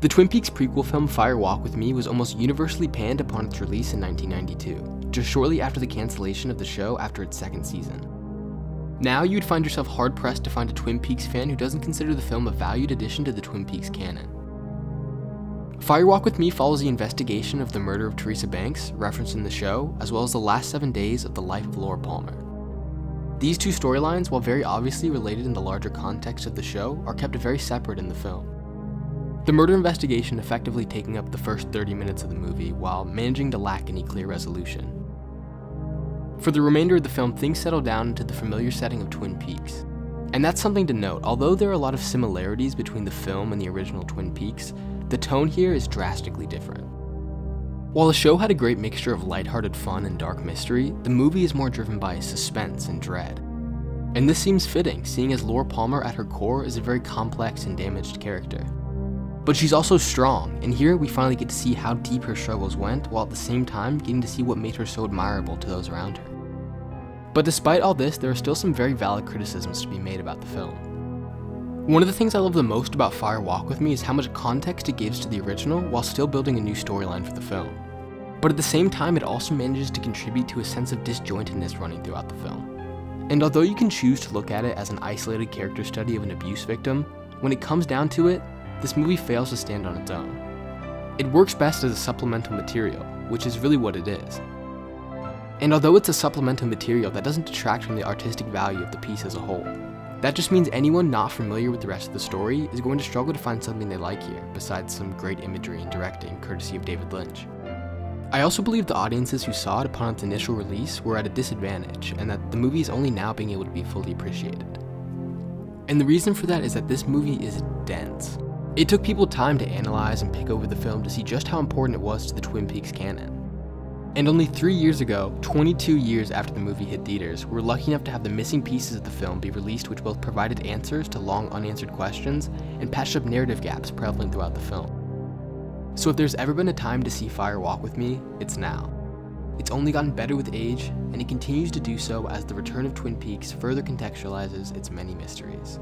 The Twin Peaks prequel film Fire Walk With Me was almost universally panned upon its release in 1992, just shortly after the cancellation of the show after its second season. Now you'd find yourself hard-pressed to find a Twin Peaks fan who doesn't consider the film a valued addition to the Twin Peaks canon. Fire Walk With Me follows the investigation of the murder of Teresa Banks, referenced in the show, as well as the last 7 days of the life of Laura Palmer. These two storylines, while very obviously related in the larger context of the show, are kept very separate in the film. The murder investigation effectively taking up the first 30 minutes of the movie, while managing to lack any clear resolution. For the remainder of the film, things settle down into the familiar setting of Twin Peaks. And that's something to note. Although there are a lot of similarities between the film and the original Twin Peaks, the tone here is drastically different. While the show had a great mixture of lighthearted fun and dark mystery, the movie is more driven by suspense and dread. And this seems fitting, seeing as Laura Palmer at her core is a very complex and damaged character. But she's also strong, and here we finally get to see how deep her struggles went, while at the same time getting to see what made her so admirable to those around her. But despite all this, there are still some very valid criticisms to be made about the film. One of the things I love the most about Fire Walk With Me is how much context it gives to the original while still building a new storyline for the film. But at the same time, it also manages to contribute to a sense of disjointedness running throughout the film. And although you can choose to look at it as an isolated character study of an abuse victim, when it comes down to it, this movie fails to stand on its own. It works best as a supplemental material, which is really what it is. And although it's a supplemental material, that doesn't detract from the artistic value of the piece as a whole. That just means anyone not familiar with the rest of the story is going to struggle to find something they like here, besides some great imagery and directing courtesy of David Lynch. I also believe the audiences who saw it upon its initial release were at a disadvantage, and that the movie is only now being able to be fully appreciated. And the reason for that is that this movie is dense. It took people time to analyze and pick over the film to see just how important it was to the Twin Peaks canon. And only 3 years ago, 22 years after the movie hit theaters, we were lucky enough to have the missing pieces of the film be released, which both provided answers to long unanswered questions and patched up narrative gaps prevalent throughout the film. So if there's ever been a time to see Fire Walk With Me, it's now. It's only gotten better with age, and it continues to do so as the return of Twin Peaks further contextualizes its many mysteries.